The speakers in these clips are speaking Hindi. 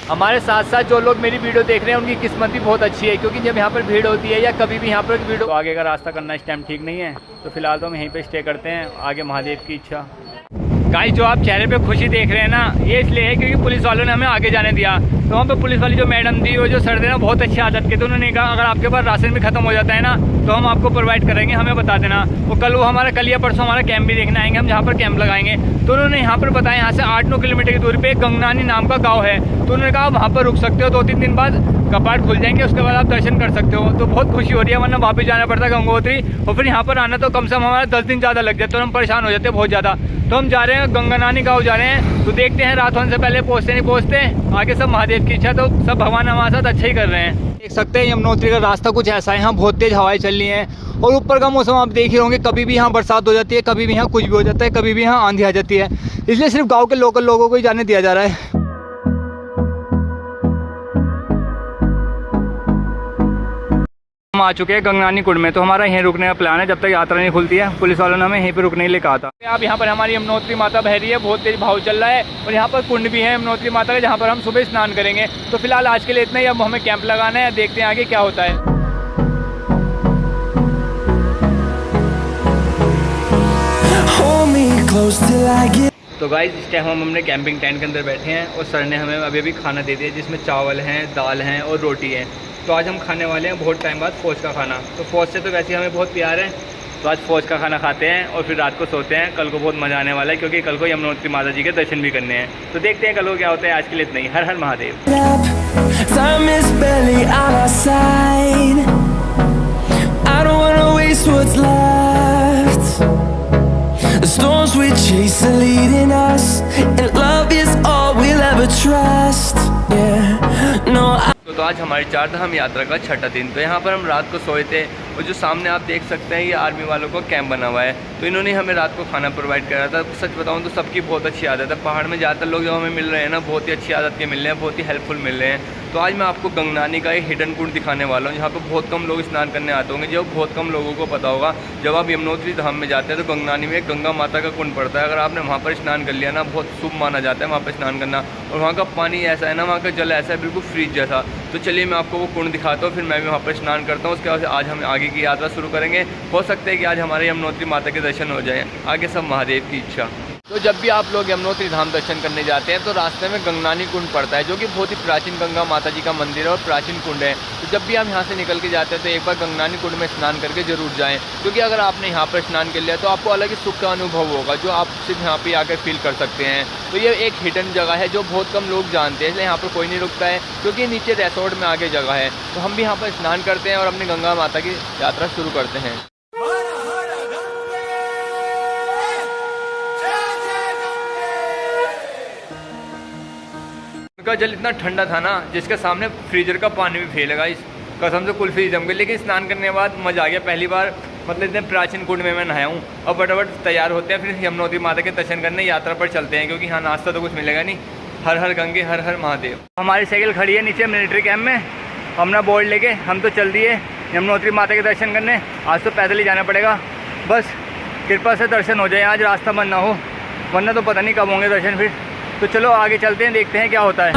हमारे साथ साथ जो लोग मेरी वीडियो देख रहे हैं उनकी किस्मत भी बहुत अच्छी है, क्योंकि जब यहाँ पर भीड़ होती है या कभी भी यहाँ पर भीड़ तो आगे का रास्ता करना इस टाइम ठीक नहीं है। तो फिलहाल तो हम यहीं पे स्टे करते हैं, आगे महादेव की इच्छा। गाइस जो आप चेहरे पे खुशी देख रहे हैं ना, ये इसलिए है क्योंकि पुलिस वालों ने हमें आगे जाने दिया। तो वहाँ पे पुलिस वाली जो मैडम थी, वो जो सर थे ना, बहुत अच्छी आदत के, तो उन्होंने कहा अगर आपके पास राशन भी खत्म हो जाता है ना तो हम आपको प्रोवाइड करेंगे, हमें बता देना। वो हमारा कल या परसों हमारा कैंप भी देखने आएंगे, हम जहाँ पर कैंप लगाएंगे। तो उन्होंने यहाँ पर बताया यहाँ से 8-9 किलोमीटर की दूरी पे गंगनानी नाम का गाँव है, तो उन्होंने कहा वहाँ पर रुक सकते हो, 2-3 दिन बाद कपाट खुल जाएंगे, उसके बाद आप दर्शन कर सकते हो। तो बहुत खुशी हो रही है, वरना वापस जाना पड़ता गंगोत्री, और फिर यहाँ पर आना तो कम से कम हमारा 10 दिन ज़्यादा लग जाते, तो हम परेशान हो जाते हैं बहुत ज़्यादा। तो हम जा रहे हैं गंगनानी गाँव जा रहे हैं, तो देखते हैं रात होने से पहले पहुँचते नहीं पहुँचते, आगे सब महादेव की इच्छा, तो सब भगवान हमारे साथ अच्छा ही कर रहे हैं। देख सकते हैं यमुनोत्री का रास्ता कुछ ऐसा है, यहाँ बहुत तेज हवाएं चल रही हैं, और ऊपर का मौसम आप देख ही होंगे, कभी भी यहाँ बरसात हो जाती है, कभी भी यहाँ कुछ भी हो जाता है, कभी भी यहाँ आंधी आ जाती है, इसलिए सिर्फ गाँव के लोकल लोगों को ही जाने दिया जा रहा है। हम आ चुके हैं गंगनानी कुंड में, तो हमारा यहीं रुकने का प्लान है जब तक यात्रा नहीं खुलती है। पुलिस वालों ने हमें यहीं पे रुकने के लिए कहा था। आप यहाँ पर हमारी यमुनोत्री माता बह रही है, बहुत तेज भाव चल रहा है, और यहाँ पर कुंड भी है यमुनोत्री माता का, जहाँ पर हम सुबह स्नान करेंगे। तो फिलहाल आज के लिए इतना ही, अब हमें कैंप लगाना है, देखते हैं आगे क्या होता है। तो गाइस इस टाइम हम अपने कैंपिंग टेंट के अंदर बैठे हैं, और सर ने हमें अभी अभी खाना दे दिया, जिसमें चावल हैं, दाल हैं और रोटी है। तो आज हम खाने वाले हैं बहुत टाइम बाद फौज का खाना। तो फौज से तो वैसे हमें बहुत प्यार है, तो आज फौज का खाना खाते हैं और फिर रात को सोते हैं। कल को बहुत मज़ा आने वाला है, क्योंकि कल को यमुनोत्री माता जी के दर्शन भी करने हैं। तो देखते हैं कल को क्या होता है। आज के लिए इतना ही। हर हर महादेव। तो आज हमारी 4 धाम यात्रा का 6ठा दिन। तो यहाँ पर हम रात को सोए थे, और जो सामने आप देख सकते हैं ये आर्मी वालों का कैंप बना हुआ है, तो इन्होंने हमें रात को खाना प्रोवाइड करा था। सच बताऊँ तो सबकी बहुत अच्छी आदत है, पहाड़ में ज़्यादातर लोग जो हमें मिल रहे हैं ना, बहुत ही अच्छी आदत के मिल रहे हैं, बहुत ही हेल्पफुल मिल रहे हैं। तो आज मैं आपको गंगनानी का एक हिडन कुंड दिखाने वाला हूँ, जहाँ पर बहुत कम लोग स्नान करने आते होंगे, जो बहुत कम लोगों को पता होगा। जब आप यमुनोत्री धाम में जाते हैं तो गंगनानी में गंगा माता का कुंड पड़ता है, अगर आपने वहाँ पर स्नान कर लिया ना, बहुत शुभ माना जाता है वहाँ पर स्नान करना। और वहाँ का पानी ऐसा है ना, वहाँ का जल ऐसा है बिल्कुल फ्रीज जैसा। तो चलिए मैं आपको वो कुंड दिखाता हूँ, फिर मैं भी वहाँ पर स्नान करता हूँ। उसके बाद आज हम आगे की यात्रा शुरू करेंगे। हो सकता है कि आज हमारे यमुनोत्री माता के दर्शन हो जाए, आगे सब महादेव की इच्छा। तो जब भी आप लोग यमुनोत्री धाम दर्शन करने जाते हैं तो रास्ते में गंगनानी कुंड पड़ता है, जो कि बहुत ही प्राचीन गंगा माता जी का मंदिर है और प्राचीन कुंड है। तो जब भी हम यहाँ से निकल के जाते हैं तो एक बार गंगनानी कुंड में स्नान करके जरूर जाएं, क्योंकि अगर आपने यहाँ पर स्नान कर लिया तो आपको अलग ही सुख का अनुभव होगा, जो आप सिर्फ यहाँ पे आकर फील कर सकते हैं। तो ये एक हिडन जगह है जो बहुत कम लोग जानते हैं, इसलिए यहाँ पर कोई नहीं रुकता है, क्योंकि नीचे रिसोर्ट में आगे जगह है। तो हम भी यहाँ पर स्नान करते हैं और अपनी गंगा माता की यात्रा शुरू करते हैं। का जल इतना ठंडा था ना, जिसके सामने फ्रीजर का पानी भी फेल लगा, इस कसम से कुल्फी जम गई। लेकिन स्नान करने के बाद मज़ा आ गया, पहली बार मतलब इतने प्राचीन कुंड में मैं नहाया हूँ। और फटाफट तैयार होते हैं, फिर यमुनोत्री माता के दर्शन करने यात्रा पर चलते हैं, क्योंकि यहाँ नाश्ता तो कुछ मिलेगा नहीं। हर हर गंगे हर हर महादेव। हमारी साइकिल खड़ी है नीचे मिलिट्री कैंप में, अपना बोर्ड लेके हम तो चल दिए यमुनोत्री माता के दर्शन करने। आज तो पैदल ही जाना पड़ेगा, बस कृपा से दर्शन हो जाए, आज रास्ता बंद ना हो, वरना तो पता नहीं कब होंगे दर्शन फिर। तो चलो आगे चलते हैं, देखते हैं क्या होता है।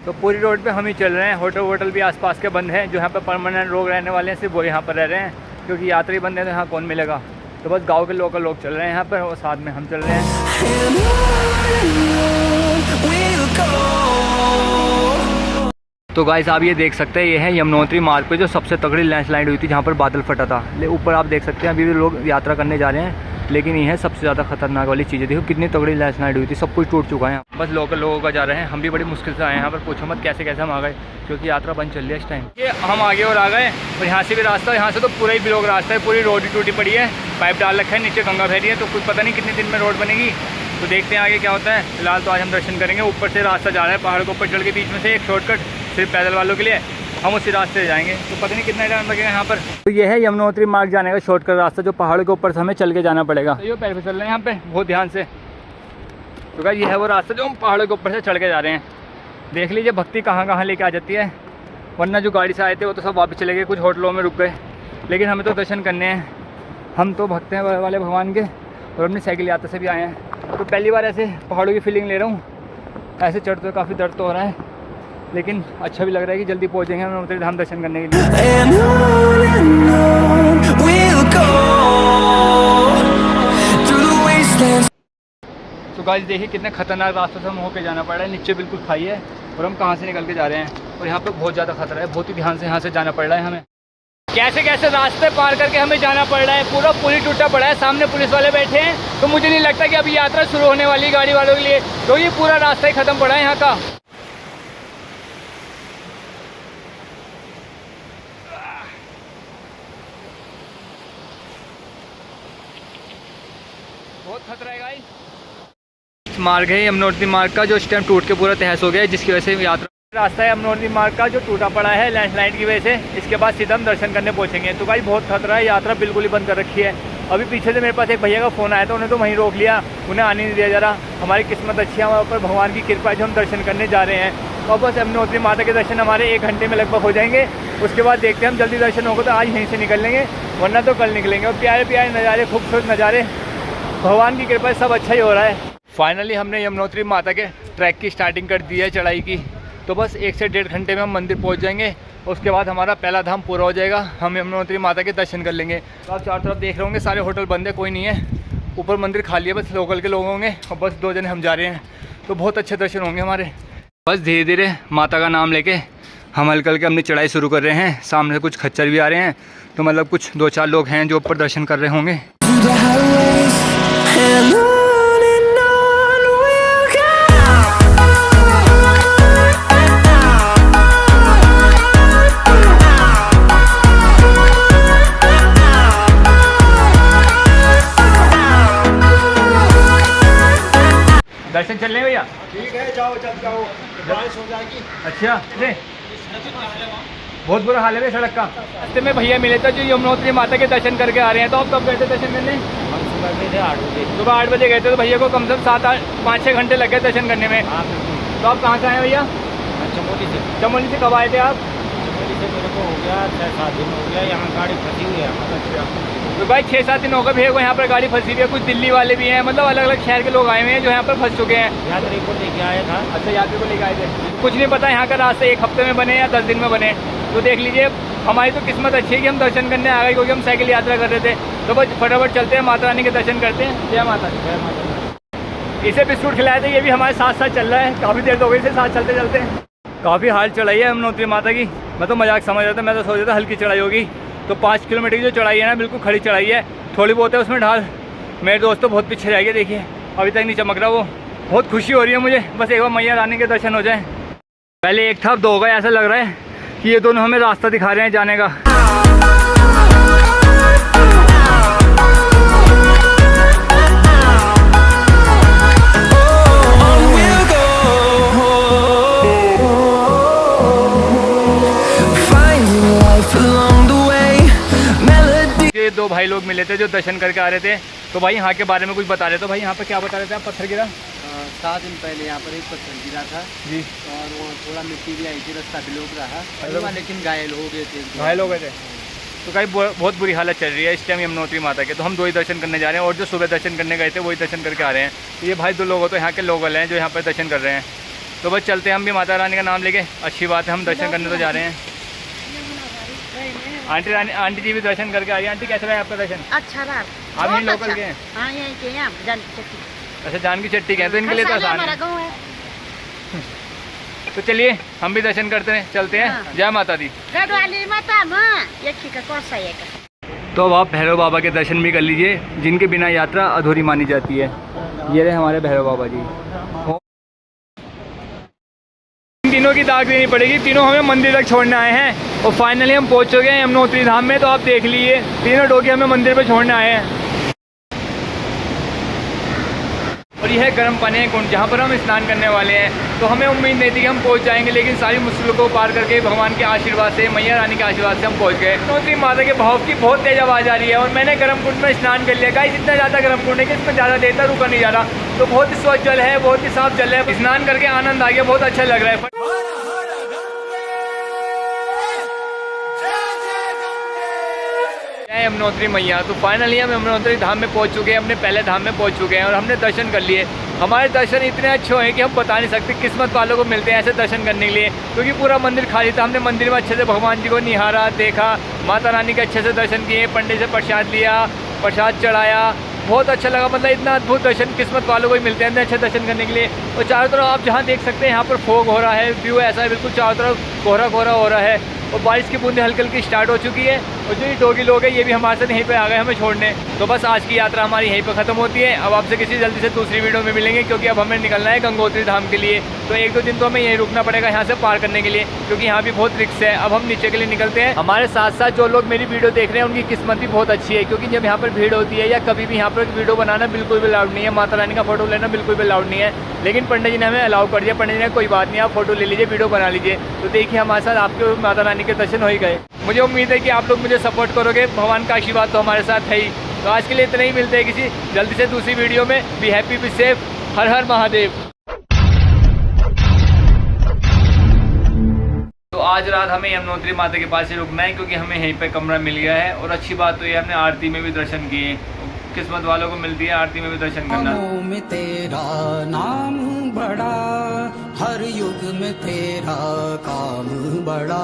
तो पूरी रोड पे हम ही चल रहे हैं, होटल भी आसपास के बंद हैं, जो यहाँ पे परमानेंट लोग रहने वाले हैं सिर्फ वो यहाँ पर रह रहे हैं, क्योंकि यात्री बंद है तो यहाँ कौन मिलेगा। तो बस गांव के लोकल लोग चल रहे हैं यहाँ पर, और साथ में हम चल रहे हैं। तो गाइस आप ये देख सकते हैं, ये है यमुनोत्री मार्ग पे जो सबसे तगड़ी लैंडस्लाइड हुई थी, जहाँ पर बादल फटा था। ऊपर आप देख सकते हैं अभी भी लोग यात्रा करने जा रहे हैं, लेकिन ये है सबसे ज़्यादा खतरनाक वाली चीज़ें। देखो कितनी तगड़ी लैंडस्लाइड हुई थी, सब कुछ टूट चुका है। बस लोकल लोगों का जा रहे हैं, हम भी बड़ी मुश्किल से आए हैं यहाँ पर, पूछो मत कैसे कैसे हम आ गए, क्योंकि यात्रा बंद चल रही है इस टाइम। ये हम आगे और आ गए, और यहाँ से भी रास्ता, यहाँ से तो पूरा ही ब्लॉक रास्ता है, पूरी रोड ही टूटी पड़ी है, पाइप डाल रखा है, नीचे गंगा बह रही है। तो कुछ पता नहीं कितने दिन में रोड बनेगी, तो देखते हैं आगे क्या होता है। फिलहाल तो आज हम दर्शन करेंगे। ऊपर से रास्ता जा रहा है पहाड़ के ऊपर चढ़ के, बीच में से एक शॉर्टकट सिर्फ पैदल वालों के लिए, हम उसी रास्ते से जाएंगे। तो पता नहीं कितना टाइम लगेगा यहाँ पर। तो ये है यमुनोत्री मार्ग जाने का शॉर्टकट रास्ता, जो पहाड़ के ऊपर से हमें चल के जाना पड़ेगा। तो ये पैर फिसल रहे हैं यहाँ पे बहुत ध्यान से। तो क्या ये है वो रास्ता जो हम पहाड़ों के ऊपर से चढ़ के जा रहे हैं। देख लीजिए भक्ति कहाँ कहाँ लेके आ जाती है, वरना जो गाड़ी से आए थे वो तो सब वापस चले गए, कुछ होटलों में रुक गए, लेकिन हमें तो दर्शन करने हैं। हम तो भक्त हैं वाले भगवान के, और अपनी साइकिल यात्रा से भी आए हैं। तो पहली बार ऐसे पहाड़ों की फीलिंग ले रहा हूँ। ऐसे चढ़ते हुए काफ़ी दर्द तो हो रहा है, लेकिन अच्छा भी लग रहा है कि जल्दी पहुँचेंगे हम यमुनोत्री धाम दर्शन करने के लिए। तो गाइस देखिए कितने खतरनाक रास्तों से हम होकर जाना पड़ रहा है। नीचे बिल्कुल खाई है और हम कहाँ से निकल के जा रहे हैं, और यहाँ पे बहुत ज़्यादा खतरा है। बहुत ही ध्यान से यहाँ से जाना पड़ रहा है हमें। कैसे कैसे रास्ते पार करके हमें जाना पड़ रहा है। पूरा पुल ही टूटा पड़ा है, सामने पुलिस वाले बैठे हैं। तो मुझे नहीं लगता कि अभी यात्रा शुरू होने वाली गाड़ी वालों के लिए, तो ये पूरा रास्ता ही खत्म पड़ा है यहाँ का। बहुत खतरा है गाइस। मार्ग है यमुनोत्री मार्ग का, जो इस टाइम टूट के पूरा तहस हो गया है, जिसकी वजह से यात्रा रास्ता है यमुनोत्री मार्ग का जो टूटा पड़ा है लैंडस्लाइड की वजह से। इसके बाद सीधा हम दर्शन करने पहुंचेंगे। तो भाई बहुत खतरा है, यात्रा बिल्कुल ही बंद कर रखी है। अभी पीछे से मेरे पास एक भैया का फ़ोन आया था, उन्हें तो वहीं रोक लिया, उन्हें आने नहीं दिया जा रहा। हमारी किस्मत अच्छी है, हमारे ऊपर भगवान की कृपा है जो हम दर्शन करने जा रहे हैं। और बस यमुनोत्री माता के दर्शन हमारे 1 घंटे में लगभग हो जाएंगे। उसके बाद देखते हैं हम जल्दी दर्शन होगा तो आज यहीं से निकल लेंगे, वरना तो कल निकलेंगे। और प्यारे प्यारे नज़ारे, खूबसूरत नज़ारे, भगवान की कृपा से सब अच्छा ही हो रहा है। फाइनली हमने यमुनोत्री माता के ट्रैक की स्टार्टिंग कर दी है, चढ़ाई की। तो बस 1 से 1.5 घंटे में हम मंदिर पहुंच जाएंगे। उसके बाद हमारा पहला धाम पूरा हो जाएगा, हम यमुनोत्री माता के दर्शन कर लेंगे। तो आप चारों तरफ देख रहे होंगे, सारे होटल बंद है, कोई नहीं है। ऊपर मंदिर खाली है, बस लोकल के लोग होंगे और बस 2 जने हम जा रहे हैं। तो बहुत अच्छे दर्शन होंगे हमारे। बस धीरे धीरे माता का नाम लेके हम हल्के हल्के अपनी चढ़ाई शुरू कर रहे हैं। सामने से कुछ खच्चर भी आ रहे हैं, तो मतलब कुछ 2-4 लोग हैं जो ऊपर दर्शन कर रहे होंगे। दर्शन चल रहे हैं भैया? ठीक है, जाओ जब जाओ, बारिश हो जाएगी। अच्छा, बहुत बुरा हाल है सड़क का। रास्ते में भैया मिले थे जो यमुनोत्री माता के दर्शन करके आ रहे हैं। तो आप कब गए थे दर्शन करने? हम सुबह गए थे 8 बजे। सुबह 8 बजे गए थे, तो भैया को कम से कम 5-6 घंटे लग गए दर्शन करने में। हाँ बिल्कुल। तो आप कहाँ से आए भैया? चमोली से। चमोली से कब आए थे आप? चमोली से मेरे को हो गया 6-7 दिन हो गया, यहाँ गाड़ी फंसी हुई है। अच्छा, तो भाई 6-7 दिन हो गए भैया को यहाँ पर गाड़ी फंसी हुई है। कुछ दिल्ली वाले भी हैं, मतलब अलग अलग शहर के लोग आए हुए हैं जो यहाँ पर फंस चुके हैं। यात्री को लेके आया था। अच्छा, यात्री को लेके आए थे। कुछ नहीं पता यहाँ का रास्ता 1 हफ्ते में बने या 10 दिन में बने। तो देख लीजिए, हमारी तो किस्मत अच्छी है कि हम दर्शन करने आ गए, क्योंकि हम साइकिल यात्रा कर रहे थे। तो बस फटाफट चलते हैं, माता रानी के दर्शन करते हैं। जय माता दी। जय माता दी। इसे बिस्कुट खिलाए थे, ये भी हमारे साथ साथ चल रहा है। काफ़ी देर हो गई इसे साथ चलते चलते। काफ़ी हाल चढ़ाई है यमुनोत्री माता की। मैं तो मजाक समझ रहा था, मैं तो सोच रहा था हल्की चढ़ाई होगी। तो 5 किलोमीटर की जो चढ़ाई है ना, बिल्कुल खड़ी चढ़ाई है। थोड़ी बहुत है उसमें ढाल। मेरे दोस्त तो बहुत पीछे रह गए, देखिए अभी तक नहीं चमक रहा वो। बहुत खुशी हो रही है मुझे, बस एक बार मैया रानी के दर्शन हो जाए। पहले 1 था, अब 2 हो गए। ऐसा लग रहा है कि ये दोनों हमें रास्ता दिखा रहे हैं जाने का। ये 2 भाई लोग मिले थे जो दर्शन करके आ रहे थे। तो भाई यहाँ के बारे में कुछ बता रहे थे। भाई यहाँ पे क्या बता रहे थे आप? पत्थर गिरा 7 दिन पहले यहाँ पर एक पत्थर गिरा था जी, और वहाँ थोड़ा मिट्टी भी आई थी, रास्ता ब्लॉक रहा, लेकिन घायल हो गए थे। घायल हो गए थे। तो भाई बहुत बुरी हालत चल रही है इस टाइम यमुनोत्री माता के। तो हम 2 ही दर्शन करने जा रहे हैं, और जो सुबह दर्शन करने गए थे वही दर्शन करके आ रहे हैं। तो ये भाई 2 लोग तो यहाँ के लोकल हैं जो यहाँ पर दर्शन कर रहे हैं। तो बस चलते हैं हम भी माता रानी का नाम लेके। अच्छी बात है, हम दर्शन करने तो जा रहे हैं। आंटी जी भी दर्शन करके आ रही है। आंटी कैसा रहा आपका दर्शन? अच्छा रहा। आप यहीं लोकल के हैं? हाँ, यहीं के हैं, जानकी चट्टी। अच्छा, जानकी चट्टी के हैं, तो इनके लिए तो आसान हमारा है। गाँव है। तो चलिए हम भी दर्शन करते हैं, चलते हैं। हाँ। जय माता दी। गढ़वाली माता माँ एक ही का कौन सा एक। तो अब आप भैरव बाबा के दर्शन भी कर लीजिए, जिनके बिना यात्रा अधूरी मानी जाती है। ये रहे हमारे भैरव बाबा जी। तीनों की दाग देनी पड़ेगी, तीनों हमें मंदिर तक छोड़ने आए हैं। और फाइनली हम पहुंच चुके हैं यमुनोत्री धाम में। तो आप देख लीजिए, तीनों डोगी हमें मंदिर पे छोड़ने आए हैं। और यह है गर्म पानी है कुंड, जहाँ पर हम स्नान करने वाले हैं। तो हमें उम्मीद नहीं थी कि हम पहुंच जाएंगे, लेकिन सारी मुश्किलों को पार करके भगवान के आशीर्वाद से, मैया रानी के आशीर्वाद से हम पहुंच गए। यमुनोत्री माता के भाव की बहुत तेज आवाज़ आ रही है। और मैंने गर्म कुंड में स्नान कर लिया। गाइस, इतना ज़्यादा गर्म कुंड है कि इसमें ज़्यादा देर तक रुका नहीं जा रहा। तो बहुत ही स्वच्छ जल है, बहुत ही साफ जल है। स्नान करके आनंद आ गया, बहुत अच्छा लग रहा है। है यमुनोत्री मैया। तो फाइनली हम यमुनोत्री धाम में पहुंच चुके हैं, अपने पहले धाम में पहुंच चुके हैं और हमने दर्शन कर लिए। हमारे दर्शन इतने अच्छे हैं कि हम बता नहीं सकते, किस्मत वालों को मिलते हैं ऐसे दर्शन करने के लिए, क्योंकि पूरा मंदिर खाली था। हमने मंदिर में अच्छे से भगवान जी को निहारा, देखा, माता रानी के अच्छे से दर्शन किए, पंडित से प्रसाद लिया, प्रसाद चढ़ाया, बहुत अच्छा लगा। मतलब इतना अद्भुत दर्शन किस्मत वालों को ही मिलते हैं इतने अच्छे दर्शन करने के लिए। और चारों तरफ आप जहाँ देख सकते हैं यहाँ पर फॉग हो रहा है, व्यू ऐसा है बिल्कुल चारों तरफ कोहरा कोहरा हो रहा है और बारिश की बूंदें हल्की हल्की स्टार्ट हो चुकी है। और जो ये डोगी लोग हैं ये भी हमारे साथ यहीं पे आ गए हमें छोड़ने। तो बस आज की यात्रा हमारी यहीं पे ख़त्म होती है। अब आपसे किसी जल्दी से दूसरी वीडियो में मिलेंगे, क्योंकि अब हमें निकलना है गंगोत्री धाम के लिए। तो 1-2 दिन तो हमें यहीं रुकना पड़ेगा यहाँ से पार करने के लिए, क्योंकि यहाँ भी बहुत रिस्क है। अब हम नीचे के लिए निकलते हैं। हमारे साथ साथ जो लोग मेरी वीडियो देख रहे हैं उनकी किस्मत भी बहुत अच्छी है, क्योंकि जब यहाँ पर भीड़ होती है या कभी भी यहाँ पर वीडियो बनाना बिल्कुल भी अलाउड नहीं है, माता रानी का फोटो लेना बिल्कुल भी अलाउड नहीं है। लेकिन पंडित जी ने हमें अलाउ कर दिया। पंडित जी ने कोई बात नहीं, आप फोटो ले लीजिए, वीडियो बना लीजिए। तो देखिए हमारे साथ आपके माता रानी के दर्शन हो ही गए। मुझे उम्मीद है कि आप लोग मुझे सपोर्ट करोगे, भगवान का आशीर्वाद तो हमारे साथ है ही। तो आज के लिए इतना ही, मिलते हैं किसी जल्दी से दूसरी वीडियो में। बी हैप्पी, बी सेफ, हर हर महादेव। तो आज रात हमें यमुनोत्री माता के पास ही रुकना है, क्योंकि हमें यहीं पे कमरा मिल गया है। और अच्छी बात तो ये हमने आरती में भी दर्शन किए। किस्मत वालों को मिलती है आरती में भी दर्शन करना। में तेरा नाम बड़ा, हर युग में तेरा काम बड़ा।